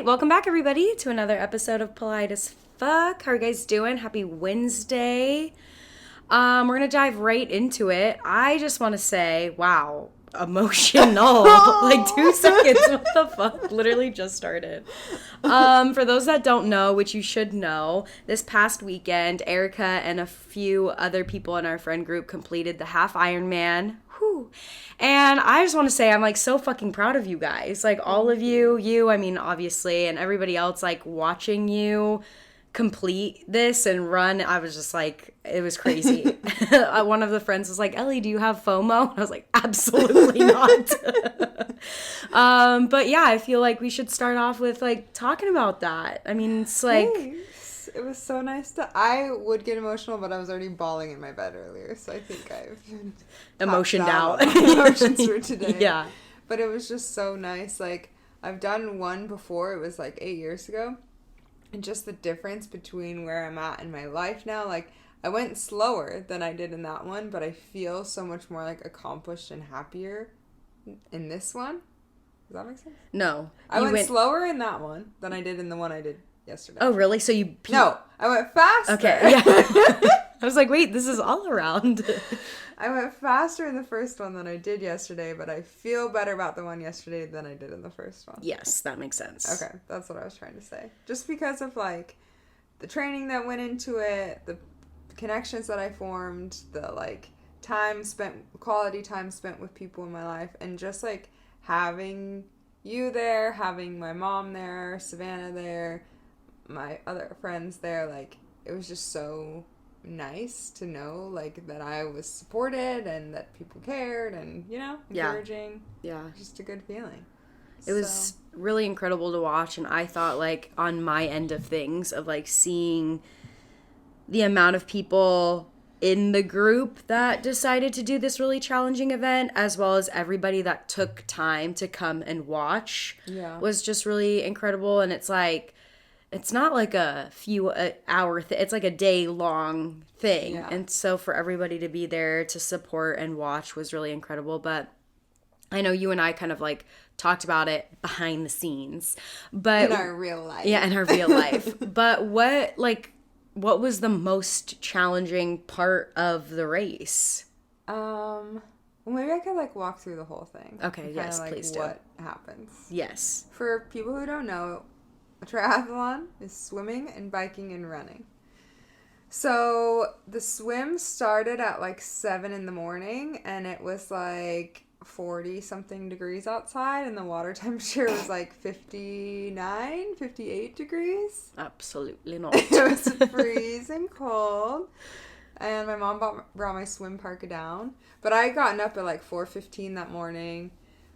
right, welcome back, everybody, to another episode of Polite as Fuck. How are you guys doing? Happy Wednesday. We're gonna dive right into it. I just want to say, wow, emotional. Like 2 seconds. What the fuck? Literally just started. For those that don't know, which you should know, this past weekend, Erica and a few other people in our friend group completed the half Ironman. Whew. And I just want to say I'm like so fucking proud of you guys. Like all of you, I mean, obviously, and everybody else, like watching you complete this and run. I was just like, it was crazy. One of the friends was like, Ellie, do you have FOMO? And I was like, absolutely not. But yeah, I feel like we should start off with like talking about that. I mean, it's like, Thanks. It was so nice I would get emotional, but I was already bawling in my bed earlier, so I think I've emotioned out. Emotions for today. Yeah. But it was just so nice. Like, I've done one before. It was like 8 years ago. And just the difference between where I'm at in my life now. Like, I went slower than I did in that one, but I feel so much more like accomplished and happier in this one. Does that make sense? No. I went slower in that one than I did in the one I did yesterday. Oh, really? So you... No, I went faster. Okay, yeah. I was like, wait, this is all around. I went faster in the first one than I did yesterday, but I feel better about the one yesterday than I did in the first one. Yes, that makes sense. Okay, that's what I was trying to say. Just because of, like, the training that went into it, the connections that I formed, the, like, quality time spent with people in my life, and just, like, having you there, having my mom there, Savannah there, my other friends there, like, it was just so nice to know, like, that I was supported and that people cared and, you know, encouraging. Yeah. Just a good feeling. It was really incredible to watch, and I thought, like, on my end of things, of, like, seeing the amount of people in the group that decided to do this really challenging event, as well as everybody that took time to come and watch, was just really incredible. And it's like, it's not like a few hour thing. It's like a day long thing. Yeah. And so for everybody to be there to support and watch was really incredible. But I know you and I kind of like talked about it behind the scenes, but in our real life. Yeah, in our real life. But what was the most challenging part of the race? Well, maybe I could like walk through the whole thing. Okay, yes, like, please do. What happens? Yes. For people who don't know, a triathlon is swimming and biking and running. So the swim started at like 7 a.m, and it was like 40 something degrees outside, and the water temperature was like 59, 58 degrees. Absolutely not. It was freezing cold. And my mom brought my swim parka down. But I had gotten up at like 4:15 that morning,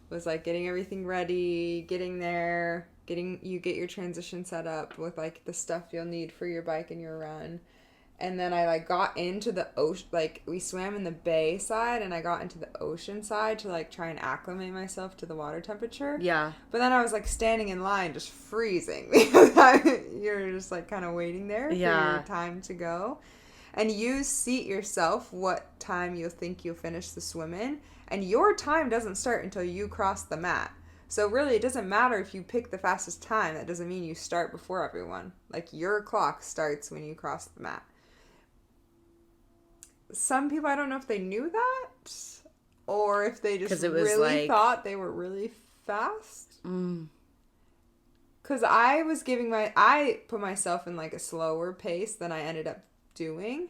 was like getting everything ready, getting there, get your transition set up with like the stuff you'll need for your bike and your run. And then I like got into the ocean, like we swam in the bay side, and I got into the ocean side to like try and acclimate myself to the water temperature. Yeah. But then I was like standing in line just freezing because you're just like kind of waiting there for your time to go. And you seat yourself what time you think you'll finish the swim in, and your time doesn't start until you cross the mat. So really, it doesn't matter if you pick the fastest time. That doesn't mean you start before everyone. Like, your clock starts when you cross the mat. Some people, I don't know if they knew that, or if they just really thought they were really fast. Because I put myself in like a slower pace than I ended up doing.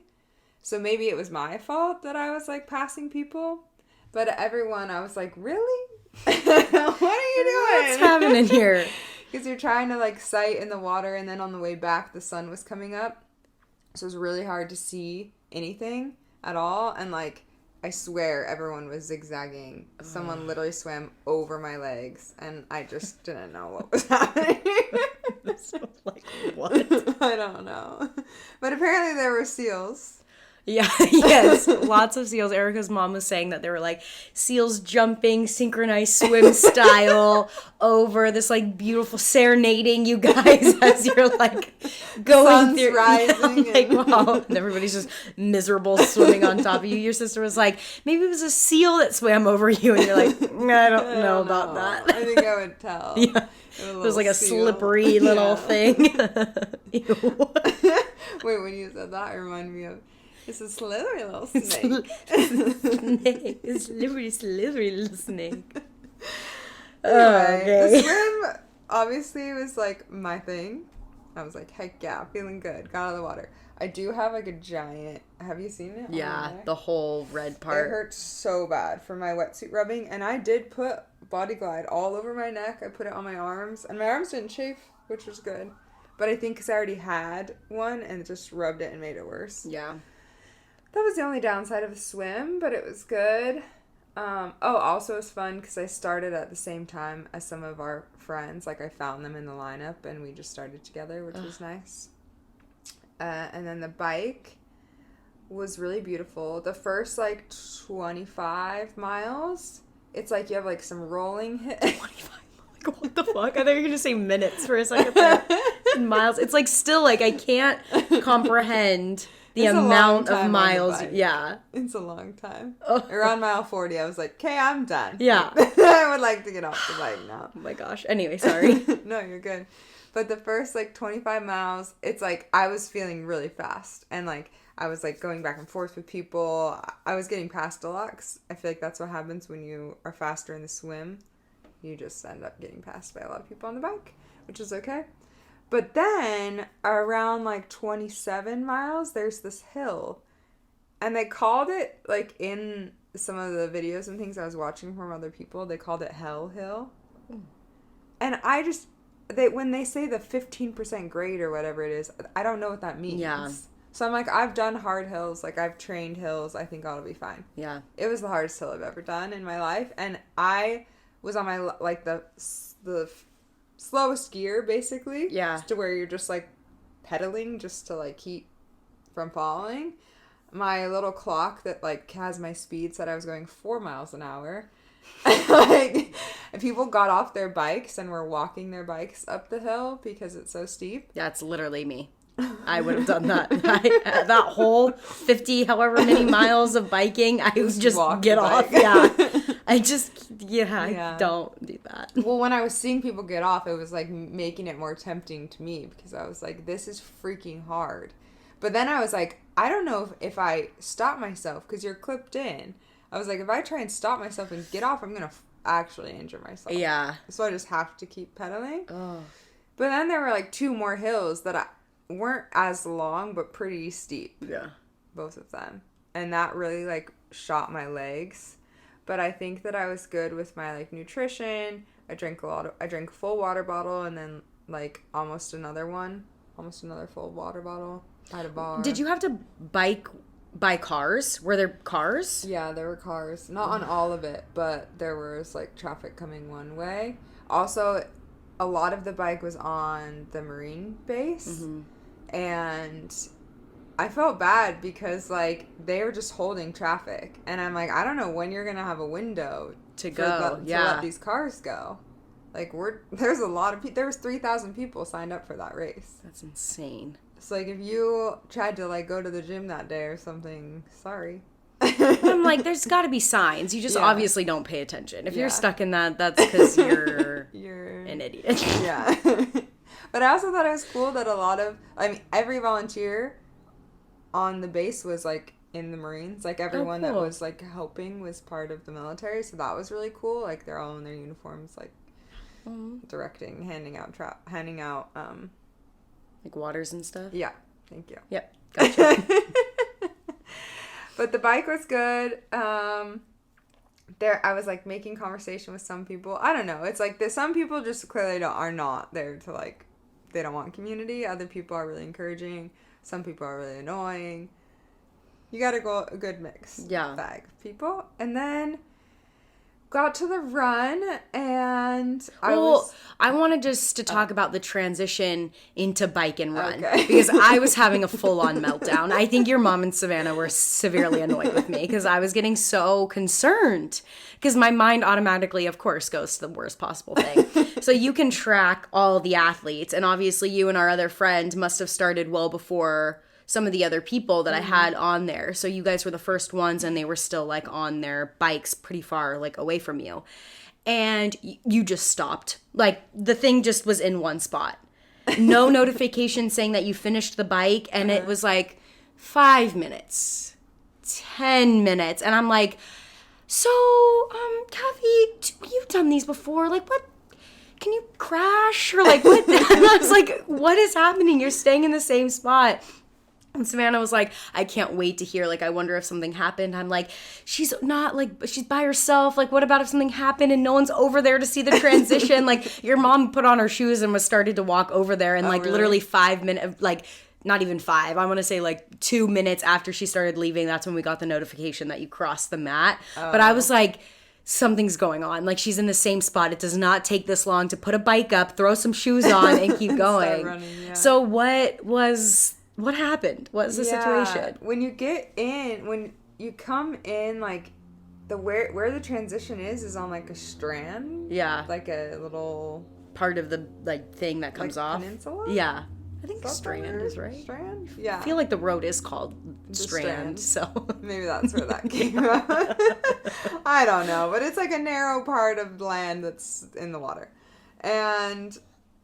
So maybe it was my fault that I was like passing people. But everyone, I was like, really? What are you doing? What's happening here? Because you're trying to like sight in the water, and then on the way back the sun was coming up, so it was really hard to see anything at all. And like, I swear everyone was zigzagging. Someone literally swam over my legs, and I just didn't know what was happening. Like, what? I don't know. But apparently there were seals. Yeah, yes, lots of seals. Erica's mom was saying that there were like seals jumping, synchronized swim style over this like beautiful serenading you guys as you're like going Sun's through. rising Yeah, like, and- wow, and everybody's just miserable swimming on top of you. Your sister was like, maybe it was a seal that swam over you, and you're like, I don't know about that. I think I would tell. Yeah. It was like a seal. slippery little thing. Ew. Wait, when you said that, it reminded me of, it's a slithery little snake. Snake. A slithery little snake. Anyway, the Okay. swim obviously was like my thing. I was like, heck yeah, feeling good. Got out of the water. I do have like a giant. Have you seen it? on my Yeah, neck? the whole red It part. hurts so bad from my wetsuit rubbing, and I did put Body Glide all over my neck. I put it on my arms, and my arms didn't chafe, which was good. But I think because I already had one and just rubbed it and made it worse. Yeah. That was the only downside of the swim, but it was good. Also it was fun because I started at the same time as some of our friends. Like I found them in the lineup and we just started together, which was nice. And then the bike was really beautiful. The first like 25 miles, it's like you have like some rolling hit. 25. Like, what the fuck? I thought you were going to say minutes for a second there. Miles. It's like still like I can't comprehend the It's a long amount time of on the miles. bike. Yeah. It's a long time. Oh. Around mile 40, I was like, okay, I'm done. Yeah. I would like to get off the bike now. Oh my gosh. Anyway, sorry. No, you're good. But the first like 25 miles, it's like I was feeling really fast. And like I was like going back and forth with people. I was getting passed a lot 'cause I feel like that's what happens when you are faster in the swim. You just end up getting passed by a lot of people on the bike, which is okay. But then around like 27 miles, there's this hill. And they called it, like in some of the videos and things I was watching from other people, they called it Hell Hill. And I just, when they say the 15% grade or whatever it is, I don't know what that means. Yeah. So I'm like, I've done hard hills, like I've trained hills, I think I'll be fine. Yeah. It was the hardest hill I've ever done in my life. And I was on my, like the slowest gear basically. Yeah. Just to where you're just like pedaling just to like keep from falling. My little clock that like has my speed said I was going 4 miles an hour. Like, and people got off their bikes and were walking their bikes up the hill because it's so steep. That's literally me. I would have done that. That whole 50, however many miles of biking, I would just walk get the off. bike. Yeah. I Yeah. don't do that. Well, when I was seeing people get off, it was like making it more tempting to me because I was like, this is freaking hard. But then I was like, I don't know if I stop myself because you're clipped in. I was like, if I try and stop myself and get off, I'm going to actually injure myself. Yeah. So I just have to keep pedaling. Oh. But then there were like 2 more hills that weren't as long, but pretty steep. Yeah. Both of them. And that really like shot my legs. But I think that I was good with my like nutrition. I drank a full water bottle and then like almost another full water bottle at a bar. Did you have to bike by cars? Were there cars? Yeah, there were cars. Not on all of it, but there was like traffic coming one way. Also, a lot of the bike was on the Marine base. Mm-hmm. And I felt bad because like they were just holding traffic. And I'm like, I don't know when you're going to have a window To to go. let these cars go. Like there's a lot of people. There was 3,000 people signed up for that race. That's insane. So like if you tried to like go to the gym that day or something, sorry. I'm like, there's got to be signs. You just Yeah. obviously don't pay attention. If Yeah. you're stuck in that, that's because you're You're an idiot. Yeah. But I also thought it was cool that every volunteer on the base was like in the Marines. Like everyone that cool. was like helping was part of the military. So that was really cool. Like they're all in their uniforms, like directing, handing out Like waters and stuff? yeah, thank you. Yep. Gotcha. But the bike was good. I was like making conversation with some people. I don't know. It's like some people just clearly are not there to like, they don't want community. Other people are really encouraging. Some people are really annoying. You gotta go a good mix. Yeah. Bag of people. And then got to the run, and I wanted just to talk about the transition into bike and run. Okay. Because I was having a full-on meltdown. I think your mom and Savannah were severely annoyed with me because I was getting so concerned. Because my mind automatically, of course, goes to the worst possible thing. So you can track all the athletes. And obviously you and our other friend must have started well before some of the other people that I had on there. So you guys were the first ones, and they were still like on their bikes pretty far like away from you. And you just stopped. Like the thing just was in one spot. No notification saying that you finished the bike, and it was like 5 minutes, 10 minutes. And I'm like, so, Kathy, you've done these before. Like, what? Can you crash? Or like, what? And I was like, what is happening? You're staying in the same spot. And Savannah was like, I can't wait to hear, like, I wonder if something happened. I'm like, she's not, like, she's by herself. Like, what about if something happened and no one's over there to see the transition? Like, your mom put on her shoes and was started to walk over there. And, like, really? literally 5 minutes, like, not even 5. I want to say, like, 2 minutes after she started leaving, that's when we got the notification that you crossed the mat. But I was like, something's going on. Like, she's in the same spot. It does not take this long to put a bike up, throw some shoes on, and keep going. Start running, yeah. So what happened? What's the situation? When you come in, like, where the transition is on, like, a strand. Yeah. Like a little... Part of the, like, thing that comes off. Peninsula? Yeah. I think strand is right. Strand? Yeah. I feel like the road is called Strand, so... Maybe that's where that came out. I don't know, but it's like a narrow part of land that's in the water. And...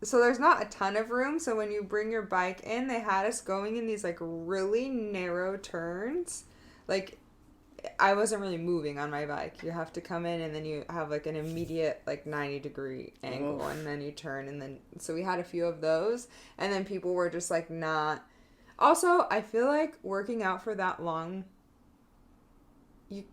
so there's not a ton of room, so when you bring your bike in, they had us going in these, like, really narrow turns. Like, I wasn't really moving on my bike. You have to come in, and then you have, like, an immediate, like, 90-degree angle, and then you turn, and then... so we had a few of those, and then people were just, like, not... Also, I feel like working out for that long, you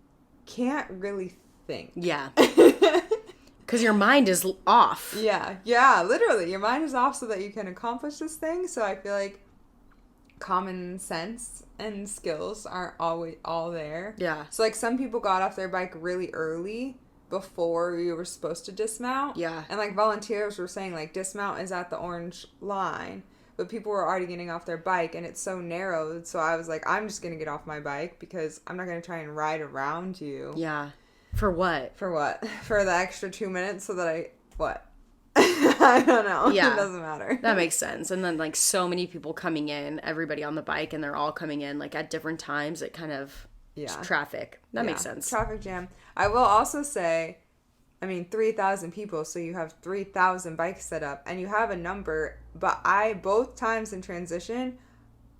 can't really think. Yeah. Because your mind is off. Yeah, literally. Your mind is off so that you can accomplish this thing. So I feel like common sense and skills aren't always all there. Yeah. So, like, some people got off their bike really early before you were supposed to dismount. Yeah. And, like, volunteers were saying, like, dismount is at the orange line. But people were already getting off their bike, and it's so narrow. So I was like, I'm just going to get off my bike because I'm not going to try and ride around you. Yeah. For what? For what? For the extra 2 minutes so that what? I don't know. Yeah. It doesn't matter. That makes sense. And then, like, so many people coming in, everybody on the bike, and they're all coming in, like, at different times. It kind of... yeah. Traffic. That makes sense. Traffic jam. I will also say, 3,000 people, so you have 3,000 bikes set up, and you have a number, but both times in transition,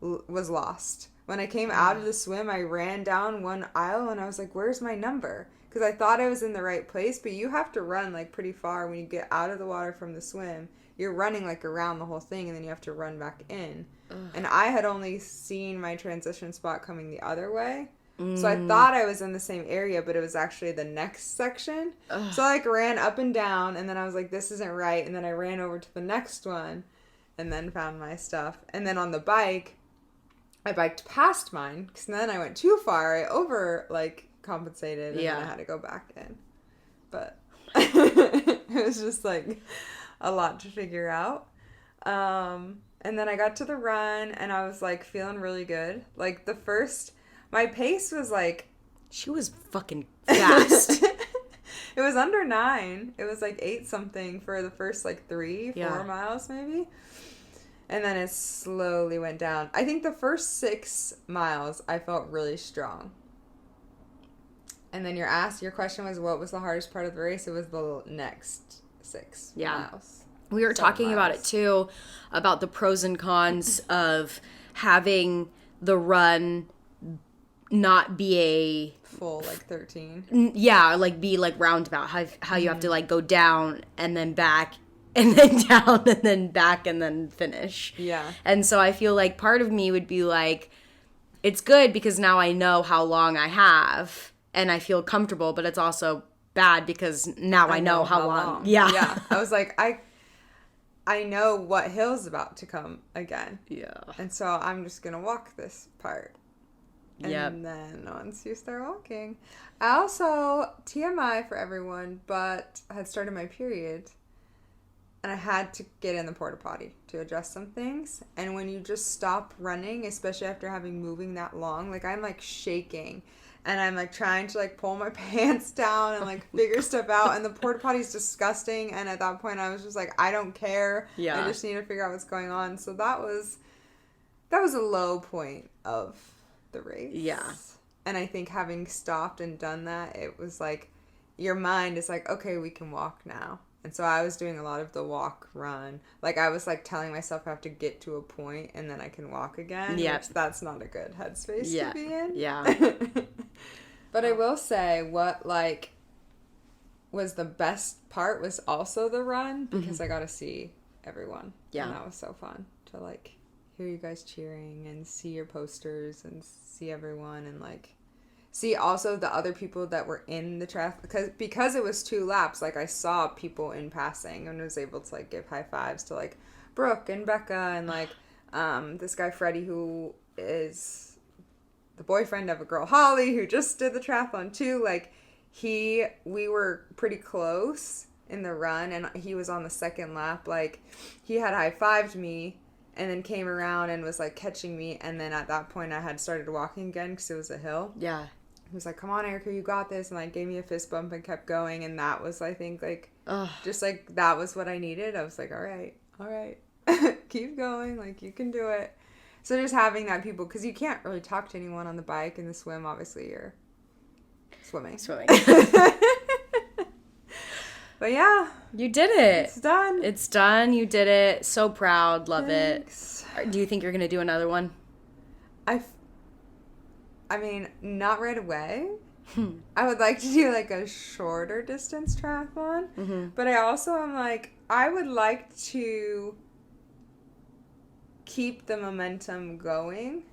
was lost. When I came out of the swim, I ran down one aisle, and I was like, where's my number? Because I thought I was in the right place, but you have to run, like, pretty far when you get out of the water from the swim. You're running, like, around the whole thing, and then you have to run back in. Ugh. And I had only seen my transition spot coming the other way. So I thought I was in the same area, but it was actually the next section. Ugh. So I, like, ran up and down, and then I was like, this isn't right. And then I ran over to the next one and then found my stuff. And then on the bike, I biked past mine, because then I went too far. I compensated, and then I had to go back in. But it was just, like, a lot to figure out. And then I got to the run, and I was, like, feeling really good. Like, my pace was, like... she was fucking fast. It was under 9. It was, like, 8-something for the first, like, 4 miles, maybe. And then it slowly went down. I think the first 6 miles, I felt really strong. And then your question was, what was the hardest part of the race? It was the next 6 miles. We were talking about it, too, about the pros and cons of having the run not be a... full, like, 13. Yeah, like, be, like, roundabout. How you have to, like, go down and then back and then down and then back and then finish. Yeah. And so I feel like part of me would be like, it's good because now I know how long I have and I feel comfortable, but it's also bad because now I know how long. Yeah. Yeah. I was like, I know what hill's about to come again. Yeah. And so I'm just going to walk this part. Yep. And then once you start walking. I also, TMI for everyone, but I had started my period. And I had to get in the porta potty to adjust some things. And when you just stop running, especially after having moving that long, like I'm like shaking. And I'm like trying to like pull my pants down and like figure stuff out. And the porta potty's disgusting. And at that point I was just like, I don't care. Yeah. I just need to figure out what's going on. So that was a low point of the race. Yeah. And I think having stopped and done that, it was like your mind is like, okay, we can walk now. And so I was doing a lot of the walk run. Like I was like telling myself I have to get to a point and then I can walk again. Yeah. Which that's not a good headspace to be in. Yeah. But I will say what like was the best part was also the run because I got to see everyone. Yeah. And that was so fun to like hear you guys cheering and see your posters and see everyone and like see also the other people that were in the triathlon because it was 2 laps. Like I saw people in passing and was able to like give high fives to like Brooke and Becca and like this guy Freddie who is the boyfriend of a girl Holly who just did the triathlon too. Like we were pretty close in the run and he was on the second lap. Like he had high fived me and then came around and was like catching me, and then at that point I had started walking again because it was a hill. Yeah. He was like, come on, Erica, you got this. And like gave me a fist bump and kept going. And that was, I think, like, just like that was what I needed. I was like, all right, keep going. Like, you can do it. So just having that people, because you can't really talk to anyone on the bike and the swim. Obviously, you're swimming. But yeah. You did it. It's done. It's done. You did it. So proud. Love Thanks. it. Do you think you're going to do another one? I mean, not right away. I would like to do like a shorter distance triathlon. Mm-hmm. But I also am like, I would like to keep the momentum going.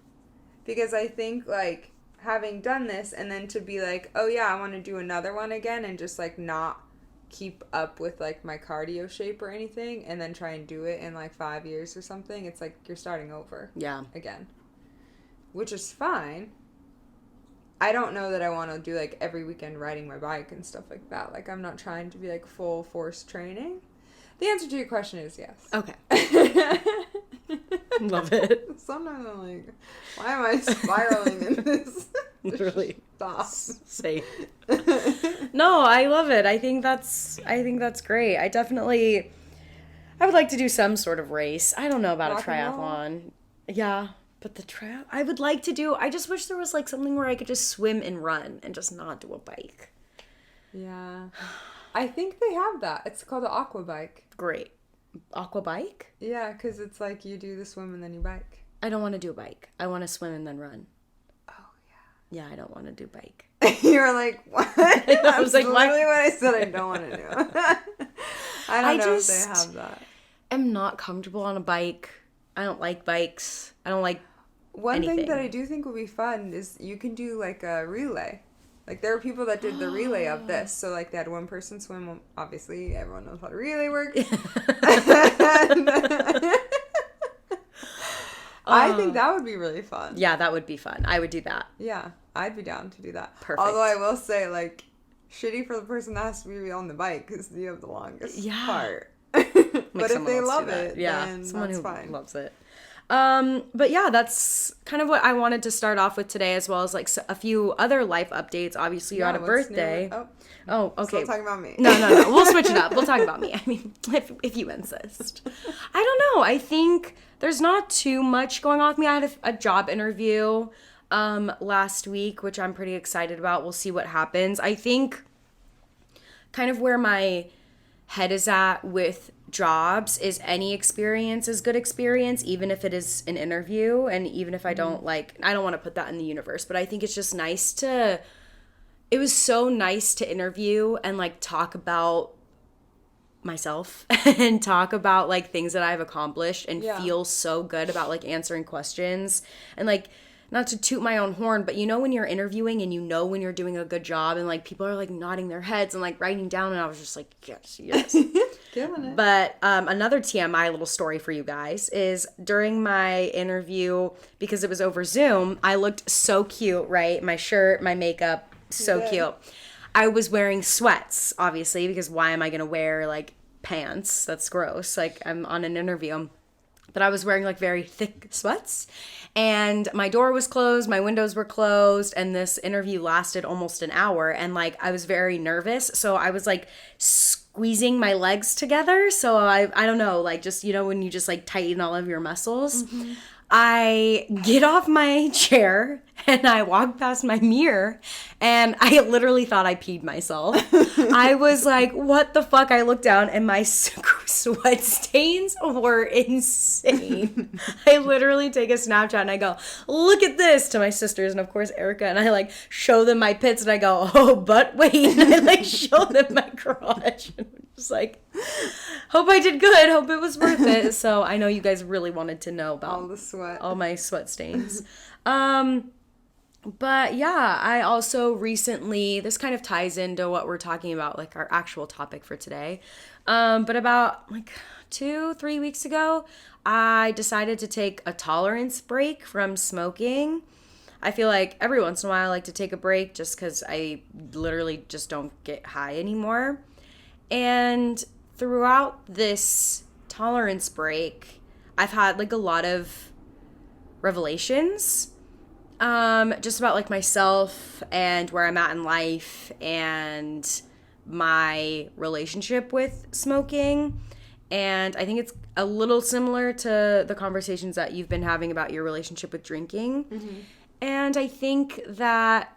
Because I think like having done this and then to be like, oh yeah, I want to do another one again and just like not keep up with like my cardio shape or anything and then try and do it in like 5 years or something. It's like you're starting over. Yeah. Again. Which is fine. I don't know that I want to do, like, every weekend riding my bike and stuff like that. Like, I'm not trying to be, like, full force training. The answer to your question is yes. Okay. Love it. Sometimes I'm like, why am I spiraling in this? Really. Stop. Same. No, I love it. I think that's great. I would like to do some sort of race. I don't know about a triathlon. Yeah. But I would like to do, I just wish there was like something where I could just swim and run and just not do a bike. Yeah. I think they have that. It's called an aqua bike. Great. Aqua bike? Yeah, because it's like you do the swim and then you bike. I don't want to do a bike. I want to swim and then run. Oh, yeah. Yeah, I don't want to do bike. You were like, what? I was like, literally what I said I don't want to do. I don't know if they have that. I'm not comfortable on a bike. I don't like bikes. I don't like anything. Thing that I do think would be fun is you can do like a relay. Like there are people that did the relay of this. So like they had one person swim. Obviously, everyone knows how the relay works. I think that would be really fun. Yeah, that would be fun. I would do that. Yeah, I'd be down to do that. Perfect. Although I will say, like, shitty for the person that has to be on the bike because you have the longest part. But if they love it, then someone that's who fine. loves it. But yeah, that's kind of what I wanted to start off with today, as well as like a few other life updates. Obviously, you had a birthday. Oh, okay. Still talking about me. No. We'll switch it up. We'll talk about me. I mean, if you insist. I don't know. I think there's not too much going on with me. I had a job interview last week, which I'm pretty excited about. We'll see what happens. I think kind of where my head is at with jobs is any experience is good experience, even if it is an interview, and even if I don't I don't want to put that in the universe, but I think it's just nice it was so nice to interview and like talk about myself and talk about like things that I've accomplished and feel so good about like answering questions and like, not to toot my own horn, but you know when you're interviewing and you know when you're doing a good job and like people are like nodding their heads and like writing down, and I was just like, yes. Killing it. But another TMI little story for you guys is during my interview, because it was over Zoom, I looked so cute, right? My shirt, my makeup, so cute. I was wearing sweats, obviously, because why am I going to wear like pants? That's gross. Like I'm on an interview. But I was wearing like very thick sweats and my door was closed, my windows were closed, and this interview lasted almost an hour. And like I was very nervous. So I was like squeezing my legs together. So I don't know, like just, you know, when you just like tighten all of your muscles. Mm-hmm. I get off my chair and I walk past my mirror and I literally thought I peed myself. I was like, what the fuck? I looked down and my sweat stains were insane. I literally take a Snapchat and I go, look at this, to my sisters and of course Erica, and I like show them my pits and I go, oh, but wait, and I like show them my crotch and I'm just like, hope I did good, hope it was worth it. So I know you guys really wanted to know about all the sweat, all my sweat stains. But yeah, I also recently, this kind of ties into what we're talking about, like our actual topic for today. But about like 2-3 weeks ago, I decided to take a tolerance break from smoking. I feel like every once in a while I like to take a break just because I literally just don't get high anymore. And throughout this tolerance break, I've had like a lot of revelations, just about like myself and where I'm at in life and my relationship with smoking. And I think it's a little similar to the conversations that you've been having about your relationship with drinking. Mm-hmm. And I think that,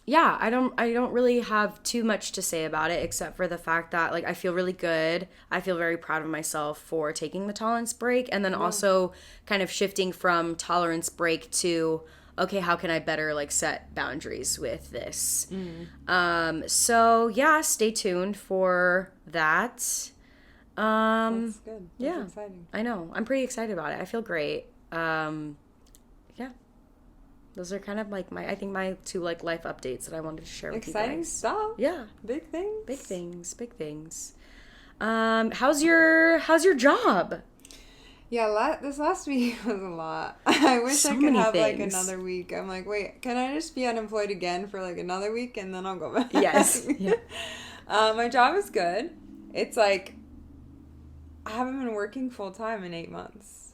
yeah, I don't really have too much to say about it except for the fact that like I feel really good. I feel very proud of myself for taking the tolerance break and then also kind of shifting from tolerance break to okay, how can I better like set boundaries with this? So yeah, stay tuned for that. That's good. That's exciting. I know. I'm pretty excited about it. I feel great. Yeah. Those are kind of like my two like life updates that I wanted to share with you guys. Exciting stuff. Yeah. Big things. Big things. How's your job? Yeah, this last week was a lot. I wish So I could many have things. like another week. I'm like, wait, can I just be unemployed again for like another week and then I'll go back? Yes. Yeah. My job is good. It's like I haven't been working full time in 8 months.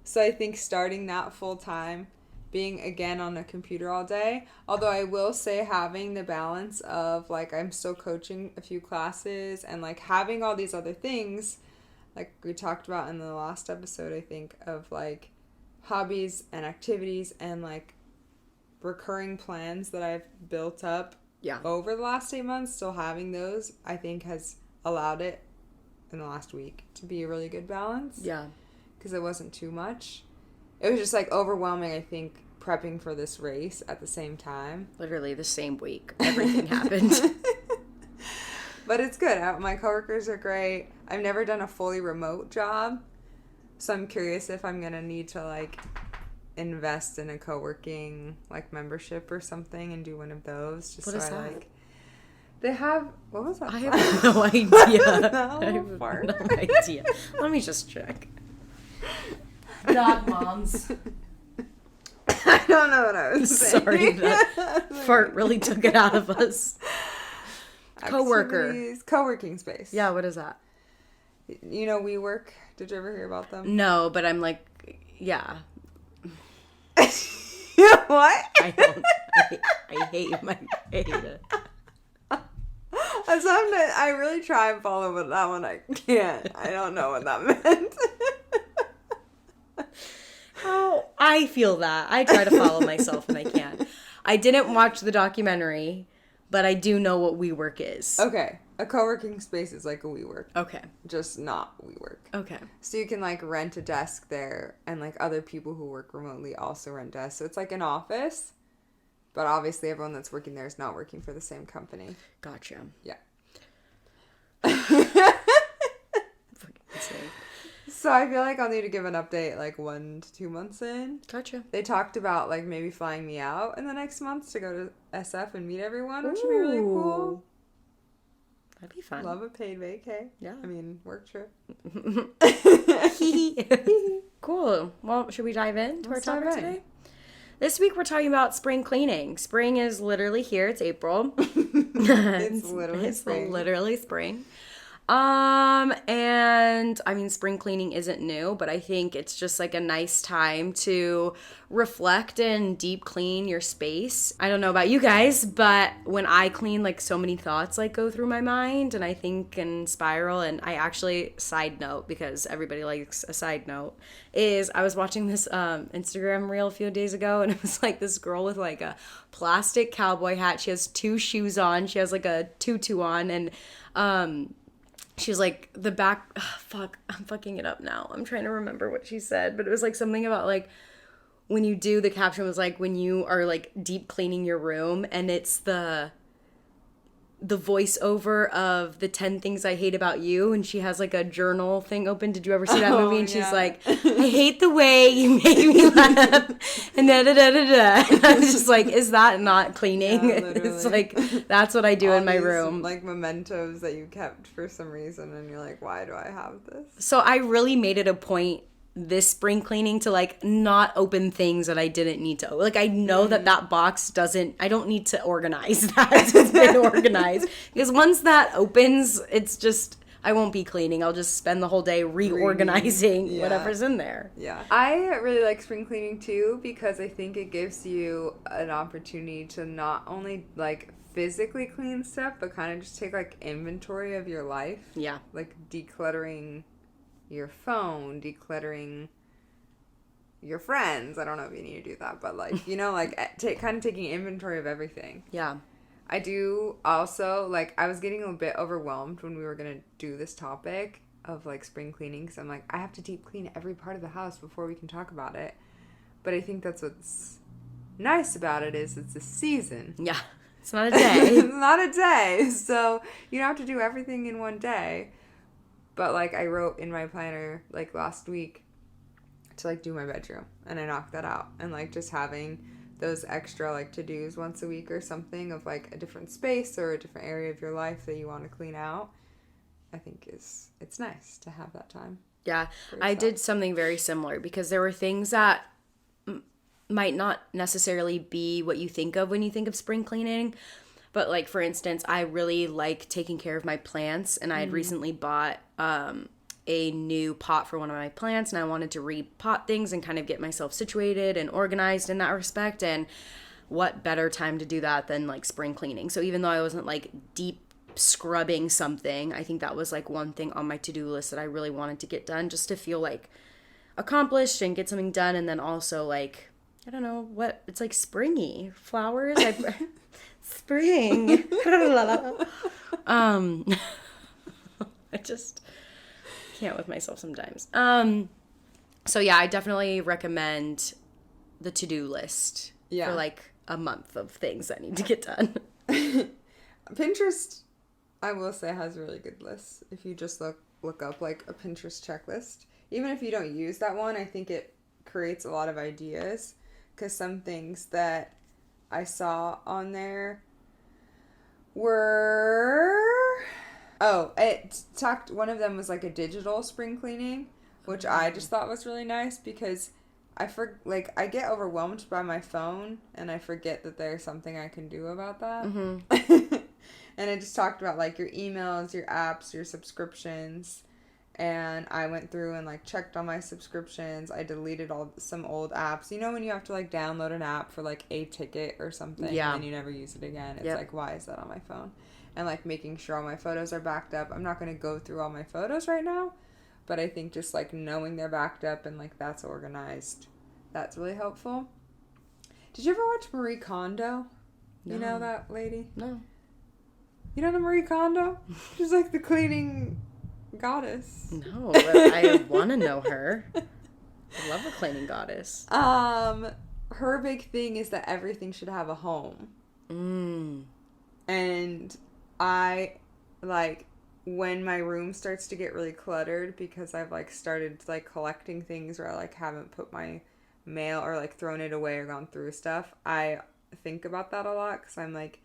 So I think starting that full time, being again on a computer all day, although I will say having the balance of like I'm still coaching a few classes and like having all these other things like we talked about in the last episode, I think, of like hobbies and activities and like recurring plans that I've built up over the last 8 months, still having those, I think has allowed it in the last week to be a really good balance. Yeah. Because it wasn't too much. It was just like overwhelming, I think, prepping for this race at the same time. Literally the same week. Everything happened. But it's good. My coworkers are great. I've never done a fully remote job. So I'm curious if I'm going to need to like invest in a co-working like membership or something and do one of those. Just what is that? Like, they have, what was that? I have no idea. No, I have fart. no idea. Let me just check. God, moms. I don't know what I was saying. Sorry, that fart really took it out of us. Co-working space. Yeah, what is that? You know WeWork? Did you ever hear about them? No, but I'm like, yeah. What? I don't. I hate it. I really try and follow, but that one I can't. I don't know what that meant. Oh, I feel that. I try to follow myself and I can't. I didn't watch the documentary, but I do know what WeWork is. Okay. A co-working space is like a WeWork. Okay. Just not WeWork. Okay. So you can like rent a desk there and like other people who work remotely also rent desks. So it's like an office, but obviously everyone that's working there is not working for the same company. Gotcha. Yeah. Insane. So I feel like I'll need to give an update like 1 to 2 months in. Gotcha. They talked about like maybe flying me out in the next month to go to SF and meet everyone, which would be really cool. That'd be fun. Love a paid vacay. Yeah. I mean, work trip. Cool. Well, should we dive into our Let's topic dive in. today? This week we're talking about spring cleaning. Spring is literally here. It's April. It's literally spring. It's literally spring. And I mean, spring cleaning isn't new, but I think it's just like a nice time to reflect and deep clean your space. I don't know about you guys, but when I clean, like so many thoughts like go through my mind and I think and spiral. And I actually, side note, because everybody likes a side note, is I was watching this Instagram reel a few days ago, and it was like this girl with like a plastic cowboy hat. She has 2 shoes on. She has like a tutu on, and she was like the back, I'm fucking it up now. I'm trying to remember what she said, but it was like something about like when you do, the caption was like when you are like deep cleaning your room, and it's the voiceover of the 10 Things I Hate About You, and she has like a journal thing open. Did you ever see that movie? And she's like, I hate the way you made me laugh, and da-da-da-da-da. And I was just like, is that not cleaning? Yeah, it's like, that's what I do in my room. Like mementos that you kept for some reason, and you're like, why do I have this? So I really made it a point this spring cleaning to like not open things that I didn't need to. Like I know that box doesn't, I don't need to organize that. It's been organized. Because once that opens, it's just, I won't be cleaning. I'll just spend the whole day reorganizing whatever's in there. Yeah. I really like spring cleaning too, because I think it gives you an opportunity to not only like physically clean stuff, but kind of just take like inventory of your life. Yeah. Like decluttering your phone, decluttering your friends. I don't know if you need to do that, but like, you know, like kind of taking inventory of everything. Yeah. I do also, like, I was getting a bit overwhelmed when we were going to do this topic of like spring cleaning, because I'm like, I have to deep clean every part of the house before we can talk about it. But I think that's what's nice about it is it's a season. Yeah. It's not a day. It's not a day. So you don't have to do everything in one day. But, like, I wrote in my planner, like, last week to, like, do my bedroom. And I knocked that out. And, like, just having those extra, like, to-dos once a week or something of, like, a different space or a different area of your life that you want to clean out, I think it's nice to have that time. Yeah. I did something very similar because there were things that might not necessarily be what you think of when you think of spring cleaning. But, like, for instance, I really like taking care of my plants, and I had recently bought a new pot for one of my plants, and I wanted to repot things and kind of get myself situated and organized in that respect. And what better time to do that than, like, spring cleaning? So even though I wasn't, like, deep scrubbing something, I think that was, like, one thing on my to-do list that I really wanted to get done just to feel, like, accomplished and get something done. And then also, like, I don't know what, it's, like, springy. Flowers, spring. I just can't with myself sometimes. So yeah, I definitely recommend the to-do list for like a month of things that need to get done. Pinterest, I will say, has really good lists. If you just look up like a Pinterest checklist, even if you don't use that one, I think it creates a lot of ideas, because some things that I saw on there were, one of them was like a digital spring cleaning, which I just thought was really nice, because I get overwhelmed by my phone and I forget that there's something I can do about that. Mm-hmm. And it just talked about like your emails, your apps, your subscriptions. And I went through and like checked all my subscriptions. I deleted some old apps. You know when you have to like download an app for like a ticket or something, and then you never use it again. It's like, why is that on my phone? And like making sure all my photos are backed up. I'm not going to go through all my photos right now, but I think just like knowing they're backed up and like that's organized, that's really helpful. Did you ever watch Marie Kondo? No. You know that lady? No. You don't know Marie Kondo? She's like the cleaning goddess. No, but I want to know her. I love a cleaning goddess. Her big thing is that everything should have a home. And I, like, when my room starts to get really cluttered because I've, like, started, like, collecting things or I, like, haven't put my mail or, like, thrown it away or gone through stuff, I think about that a lot because I'm like,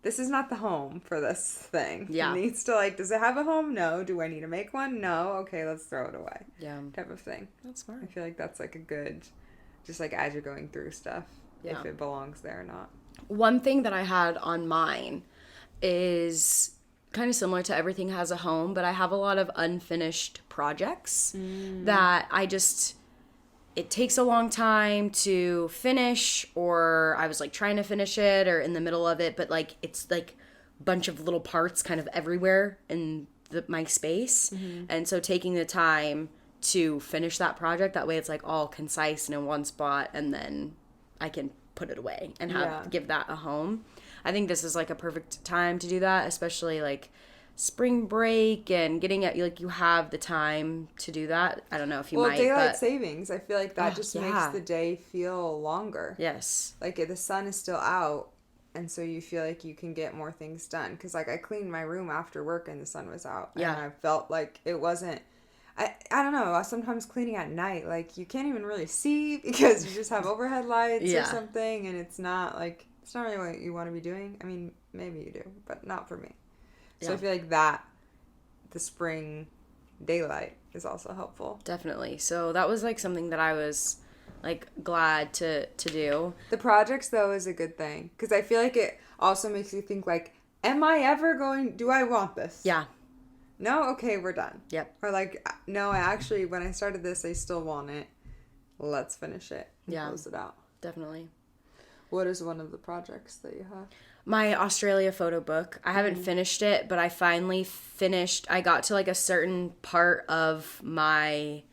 this is not the home for this thing. Yeah. It needs to, like, does it have a home? No. Do I need to make one? No. Okay, let's throw it away. Yeah. Type of thing. That's smart. I feel like that's, like, a good, just, like, as you're going through stuff, if it belongs there or not. One thing that I had on mine is kind of similar to everything has a home, but I have a lot of unfinished projects that it takes a long time to finish, or I was like trying to finish it or in the middle of it, but like it's like a bunch of little parts kind of everywhere in my space. And so taking the time to finish that project, that way it's like all concise and in one spot, and then I can put it away and give that a home. I think this is like a perfect time to do that, especially like spring break and getting at, like, you have the time to do that. I don't know if you might. Daylight savings, I feel like that just makes the day feel longer. Yes. Like, the sun is still out, and so you feel like you can get more things done. Because, like, I cleaned my room after work and the sun was out. Yeah. And I felt like it wasn't... I don't know. Sometimes cleaning at night, like, you can't even really see because you just have overhead lights or something, and it's not really what you want to be doing. I mean, maybe you do, but not for me. So I feel like the spring daylight is also helpful. Definitely. So that was like something that I was like glad to do. The projects, though, is a good thing because I feel like it also makes you think, like, do I want this? Yeah. No? Okay, we're done. Yep. Or like, no, when I started this, I still want it. Let's finish it and close it out. Definitely. What is one of the projects that you have? My Australia photo book. I haven't finished it, but I finally finished. I got to like a certain part of my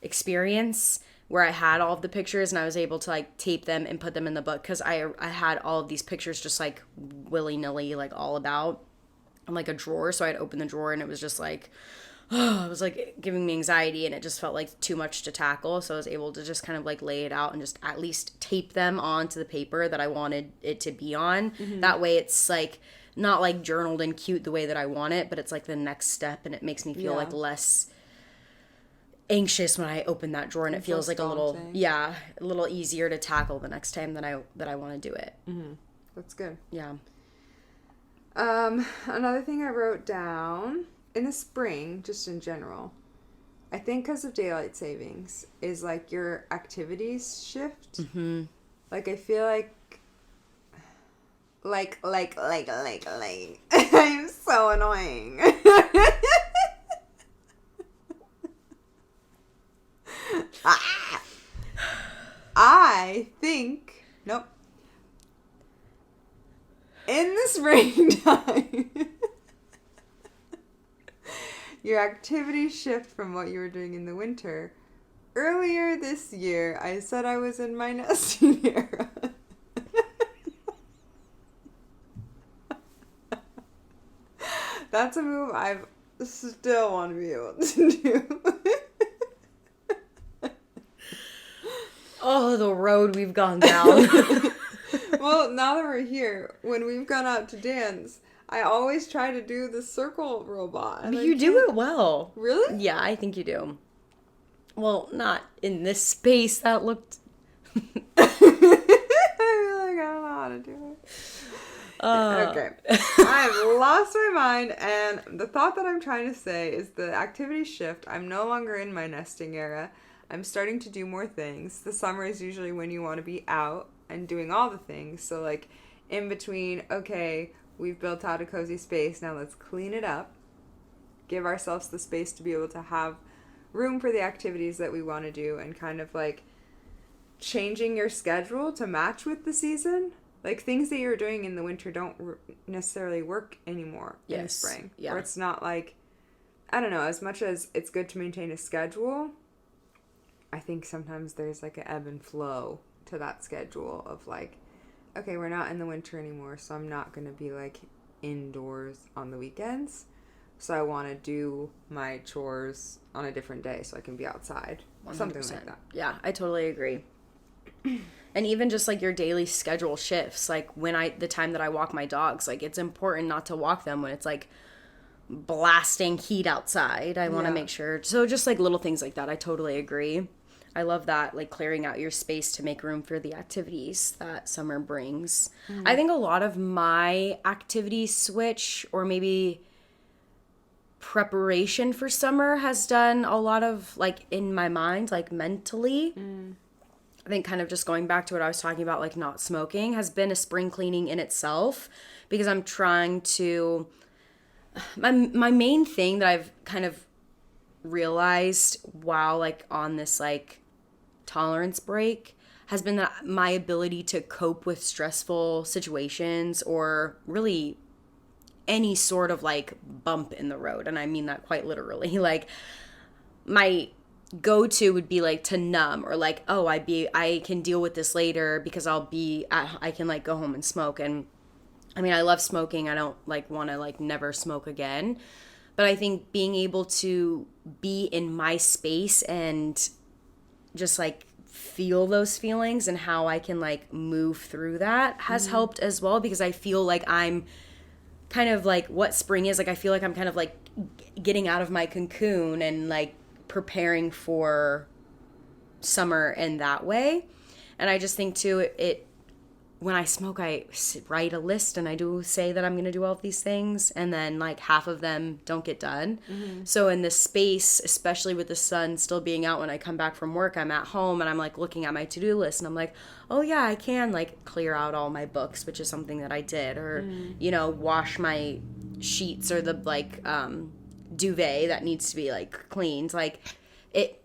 experience where I had all of the pictures and I was able to like tape them and put them in the book because I had all of these pictures just like willy-nilly, like all about in like a drawer. So I'd open the drawer and it was just like, it was like giving me anxiety and it just felt like too much to tackle. So I was able to just kind of like lay it out and just at least tape them onto the paper that I wanted it to be on. That way it's like not like journaled and cute the way that I want it, but it's like the next step and it makes me feel like less anxious when I open that drawer and it feels like a little easier to tackle the next time that I want to do it. That's good. Yeah. Another thing I wrote down in the spring, just in general, I think because of daylight savings, is like your activities shift. Like, I feel like I'm so annoying. I think, nope. In the springtime, your activities shift from what you were doing in the winter. Earlier this year, I said I was in my nesting era. That's a move I still want to be able to do. Oh, the road we've gone down. Well, now that we're here, when we've gone out to dance, I always try to do the circle robot. But you do it well. Really? Yeah, I think you do. Well, not in this space that looked... I feel like I don't know how to do it. Okay. I've lost my mind, and the thought that I'm trying to say is the activity shift. I'm no longer in my nesting era. I'm starting to do more things. The summer is usually when you want to be out and doing all the things. So, like, in between, okay, we've built out a cozy space. Now let's clean it up. Give ourselves the space to be able to have room for the activities that we want to do, and kind of, like, changing your schedule to match with the season. Like, things that you're doing in the winter don't necessarily work anymore in the spring. Yeah. Or it's not like, I don't know, as much as it's good to maintain a schedule, I think sometimes there's like an ebb and flow to that schedule of like, okay, we're not in the winter anymore, so I'm not going to be like indoors on the weekends. So I want to do my chores on a different day so I can be outside. 100%. Something like that. Yeah, I totally agree. And even just like your daily schedule shifts, like the time that I walk my dogs, like it's important not to walk them when it's like blasting heat outside. I want to make sure. So just like little things like that. I totally agree. I love that, like clearing out your space to make room for the activities that summer brings. I think a lot of my activity switch, or maybe preparation for summer, has done a lot of like in my mind, like mentally. I think kind of just going back to what I was talking about, like not smoking, has been a spring cleaning in itself, because I'm trying to, my main thing that I've kind of realized while like on this like tolerance break has been that my ability to cope with stressful situations, or really any sort of like bump in the road, and I mean that quite literally, like my go-to would be like to numb, or like, oh, I can deal with this later because I can like go home and smoke. And I mean, I love smoking. I don't like want to like never smoke again. But I think being able to be in my space and just like feel those feelings and how I can like move through that has helped as well, because I feel like I'm kind of like what spring is like. I feel like I'm kind of like getting out of my cocoon and like preparing for summer in that way. And I just think too, it when I smoke, I write a list and I do say that I'm going to do all of these things, and then like half of them don't get done. So in this space, especially with the sun still being out, when I come back from work, I'm at home and I'm like looking at my to-do list and I'm like, oh yeah, I can like clear out all my books, which is something that I did, or you know, wash my sheets, or the like duvet that needs to be like cleaned. Like it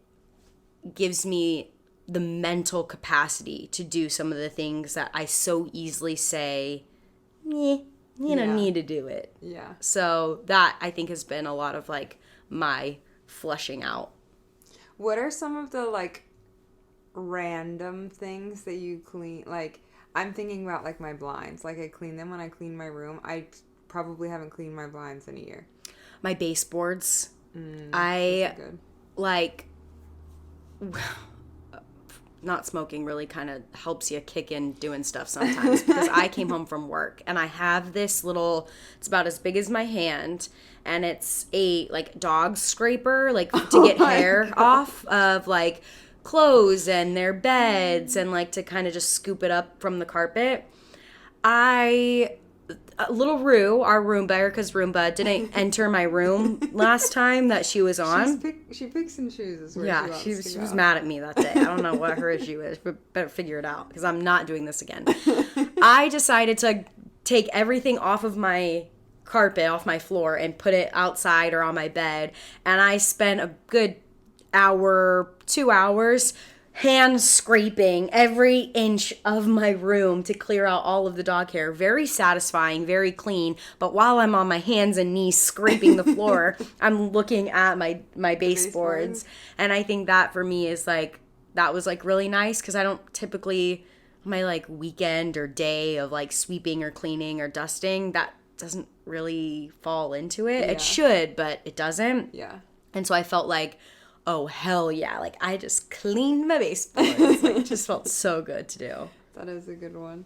gives me the mental capacity to do some of the things that I so easily say, you don't need to do it. Yeah. So that I think has been a lot of like my flushing out. What are some of the like random things that you clean? Like, I'm thinking about like my blinds. Like, I clean them when I clean my room. I probably haven't cleaned my blinds in a year. My baseboards. That's good. Like, not smoking really kind of helps you kick in doing stuff sometimes, because I came home from work and I have this little, it's about as big as my hand, and it's a like dog scraper, like to get hair off of like clothes and their beds, and like to kind of just scoop it up from the carpet. Little Rue, our Roomba, Erica's Roomba, didn't enter my room last time that she was on. She picks and chooses where She was mad at me that day. I don't know what her issue is, but better figure it out, because I'm not doing this again. I decided to take everything off of my carpet, off my floor, and put it outside or on my bed. And I spent a good hour, 2 hours hand scraping every inch of my room to clear out all of the dog hair. Very satisfying, very clean. But while I'm on my hands and knees scraping the floor, I'm looking at my baseboards. And I think that for me is like, that was like really nice, because I don't typically, my like weekend or day of like sweeping or cleaning or dusting, that doesn't really fall into it. Yeah. It should, but it doesn't. Yeah. And so I felt like, oh, hell yeah. Like, I just cleaned my baseboards. Like, it just felt so good to do. That is a good one.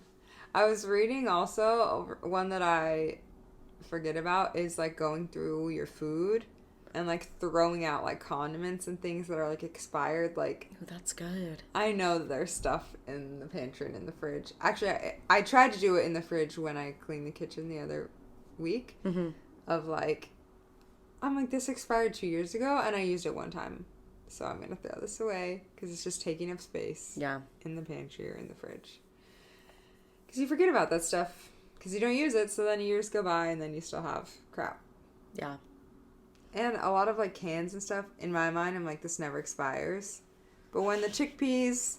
I was reading also, one that I forget about is, like, going through your food and, like, throwing out, like, condiments and things that are, like, expired. Like, Oh, that's good. I know that there's stuff in the pantry and in the fridge. Actually, I tried to do it in the fridge when I cleaned the kitchen the other week. Of, like, I'm like, this expired 2 years ago, and I used it one time. So I'm going to throw this away, because it's just taking up space in the pantry or in the fridge. Because you forget about that stuff, because you don't use it, so then years go by, and then you still have crap. Yeah. And a lot of, like, cans and stuff, in my mind, I'm like, this never expires. But when the chickpeas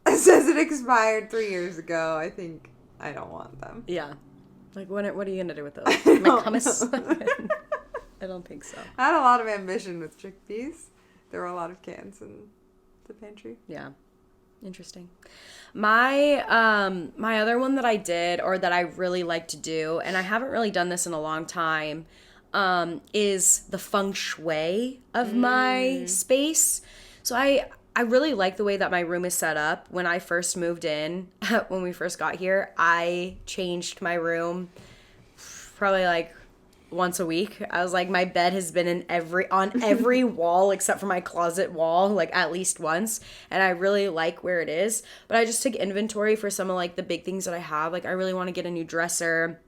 says it expired 3 years ago, I think I don't want them. Yeah. Like, what are you going to do with those? Like hummus? I don't think so. I had a lot of ambition with chickpeas. There were a lot of cans in the pantry. Yeah. Interesting. My my other one that I did, or that I really like to do, and I haven't really done this in a long time, is the feng shui of my space. So I really like the way that my room is set up. When I first moved in, when we first got here, I changed my room probably like once a week. I was like, my bed has been on every wall except for my closet wall, like at least once. And I really like where it is. But I just took inventory for some of like the big things that I have. Like I really want to get a new dresser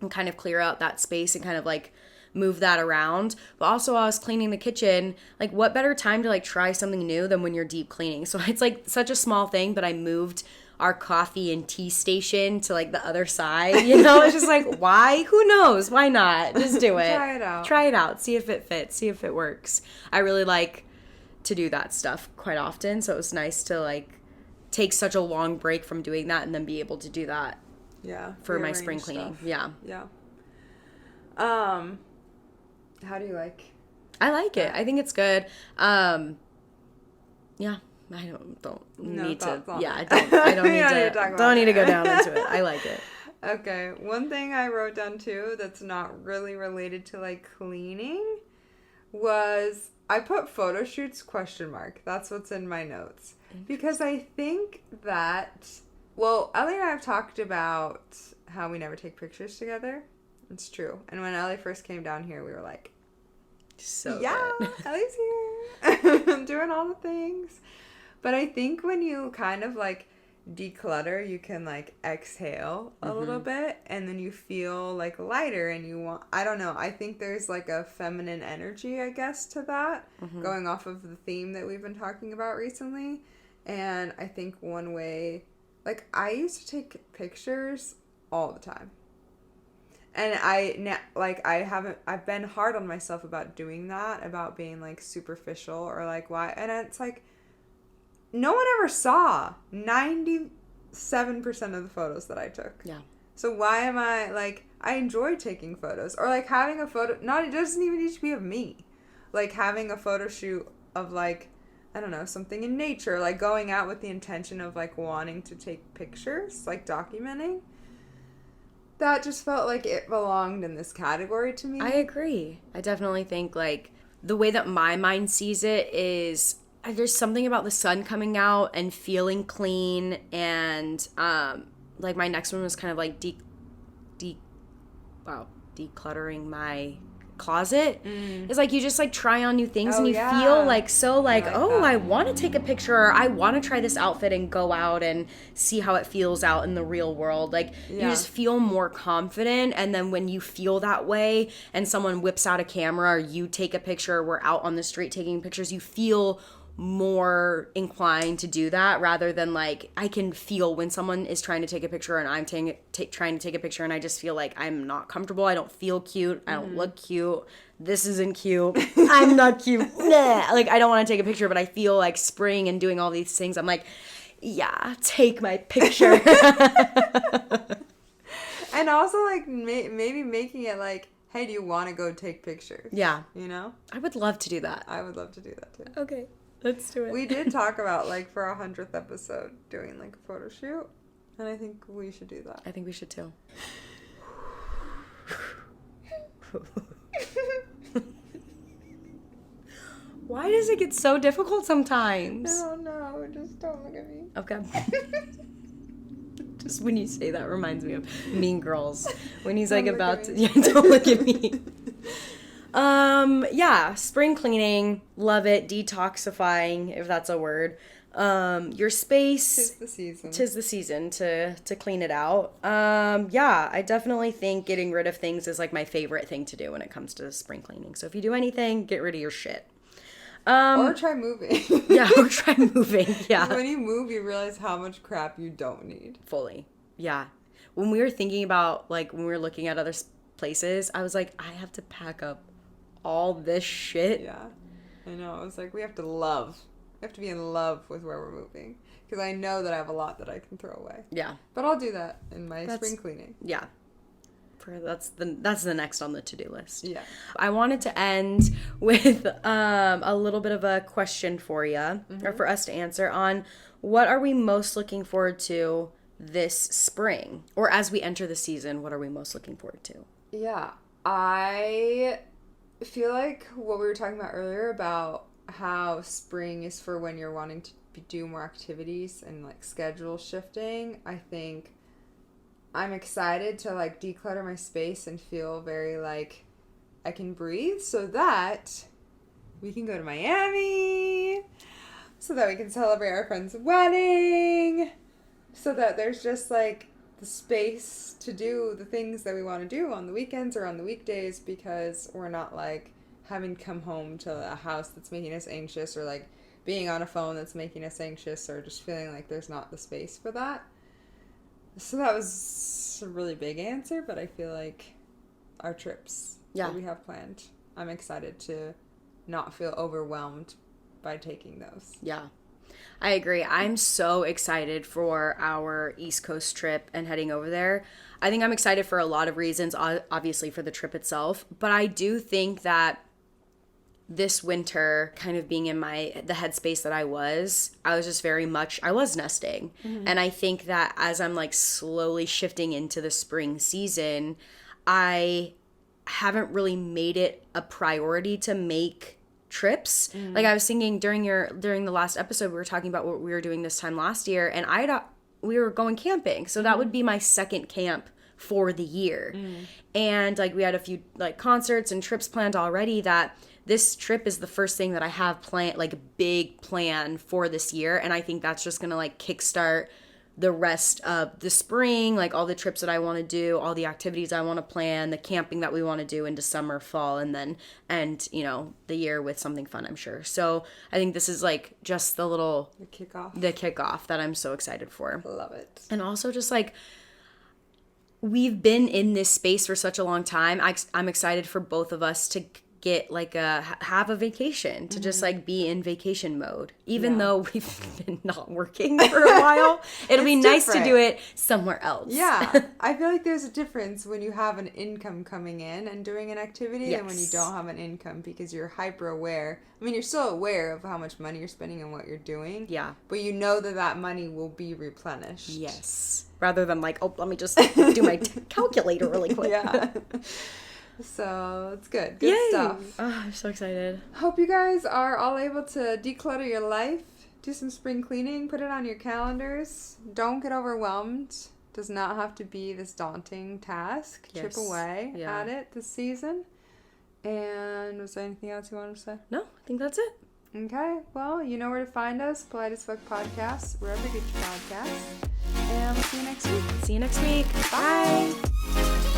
and kind of clear out that space and kind of like move that around. But also I was cleaning the kitchen. Like what better time to like try something new than when you're deep cleaning? So it's like such a small thing, but I moved our coffee and tea station to like the other side, you know. It's just like, why? Who knows? Why not? Just do it. Try it out, see if it fits, see if it works. I really like to do that stuff quite often, so it was nice to like take such a long break from doing that and then be able to do that for my spring cleaning stuff. Yeah How do you like I like it. I think it's good. Yeah, I don't need to. Yeah, I don't need to. Don't need to go down into it. I like it. Okay, one thing I wrote down too that's not really related to like cleaning was I put photo shoots ? That's what's in my notes because I think that Ellie and I have talked about how we never take pictures together. It's true, and when Ellie first came down here, we were like, so good. Ellie's here. I'm doing all the things. But I think when you kind of like declutter, you can like exhale a little bit and then you feel like lighter and I don't know, I think there's like a feminine energy, I guess, to that, going off of the theme that we've been talking about recently. And I think one way, like I used to take pictures all the time. And I've been hard on myself about doing that, about being like superficial or like why, and it's like, no one ever saw 97% of the photos that I took. Yeah. So why am I, like, I enjoy taking photos. Or, like, having a photo, it doesn't even need to be of me. Like, having a photo shoot of, like, I don't know, something in nature. Like, going out with the intention of, like, wanting to take pictures. Like, documenting. That just felt like it belonged in this category to me. I agree. I definitely think, like, the way that my mind sees it is there's something about the sun coming out and feeling clean, and like my next one was kind of like decluttering my closet. It's like you just like try on new things and you feel like so like I want to take a picture, or I want to try this outfit and go out and see how it feels out in the real world. Like you just feel more confident, and then when you feel that way and someone whips out a camera or you take a picture, or we're out on the street taking pictures, you feel more inclined to do that, rather than like I can feel when someone is trying to take a picture and I'm trying to take a picture and I just feel like I'm not comfortable. I don't feel cute. I don't look cute. This isn't cute. I'm not cute. Nah. Like I don't want to take a picture, but I feel like spring and doing all these things. I'm like, yeah, take my picture. And also like maybe making it like, hey, do you want to go take pictures? Yeah. You know? I would love to do that. I would love to do that too. Okay. Let's do it. We did talk about, like, for our 100th episode, doing, like, a photo shoot. And I think we should do that. I think we should, too. Why does it get so difficult sometimes? I don't know. Just don't look at me. Okay. Just when you say that reminds me of Mean Girls. When he's, like, about to... Yeah, don't look at me. Yeah, spring cleaning, love it. Detoxifying, if that's a word. Your space. Tis the season to clean it out. Yeah, I definitely think getting rid of things is like my favorite thing to do when it comes to spring cleaning. So if you do anything, get rid of your shit. Or try moving. Yeah, or try moving. Yeah. When you move, you realize how much crap you don't need. Fully. Yeah. When we were thinking about, like, when we were looking at other places, I was like, I have to pack up all this shit. Yeah, I know. I was like, we have to be in love with where we're moving, because I know that I have a lot that I can throw away. Yeah, but I'll do that in my spring cleaning. Yeah, that's the next on the to-do list. Yeah, I wanted to end with a little bit of a question for you, or for us to answer on what are we most looking forward to this spring, or as we enter the season, what are we most looking forward to? Yeah, I feel like what we were talking about earlier about how spring is for when you're wanting to do more activities and like schedule shifting. I think I'm excited to like declutter my space and feel very like I can breathe so that we can go to Miami, so that we can celebrate our friend's wedding, so that there's just like the space to do the things that we want to do on the weekends or on the weekdays, because we're not like having to come home to a house that's making us anxious, or like being on a phone that's making us anxious, or just feeling like there's not the space for that. So that was a really big answer, but I feel like our trips that we have planned, I'm excited to not feel overwhelmed by taking those. Yeah, I agree. I'm so excited for our East Coast trip and heading over there. I think I'm excited for a lot of reasons, obviously for the trip itself, but I do think that this winter, kind of being in the headspace that I was just very much, I was nesting. Mm-hmm. And I think that as I'm like slowly shifting into the spring season, I haven't really made it a priority to make trips. Mm-hmm. Like I was thinking during the last episode, we were talking about what we were doing this time last year, and we were going camping. So that would be my second camp for the year. Mm-hmm. And like we had a few like concerts and trips planned already, that this trip is the first thing that I have planned, like a big plan for this year. And I think that's just going to like kickstart the rest of the spring, like all the trips that I want to do, all the activities I want to plan, the camping that we want to do into summer, fall, and then end, the year with something fun, I'm sure. So I think this is like just the kickoff that I'm so excited for. Love it. And also just like, we've been in this space for such a long time. I'm excited for both of us to get like have a vacation, to just like be in vacation mode, even though we've been not working for a while. It'll be nice to do it somewhere else. Yeah. I feel like there's a difference when you have an income coming in and doing an activity and when you don't have an income, because you're hyper aware. I mean, you're still aware of how much money you're spending and what you're doing. Yeah. But you know that money will be replenished. Yes. Rather than like, let me just do my calculator really quick. Yeah. So it's good. Good stuff. Oh, I'm so excited. Hope you guys are all able to declutter your life, do some spring cleaning, put it on your calendars. Don't get overwhelmed. Does not have to be this daunting task. Yes. Chip away at it this season. And was there anything else you wanted to say? No, I think that's it. Okay. Well, you know where to find us. Polite as Fuck Podcast, wherever you get your podcasts. And we'll see you next week. See you next week. Bye.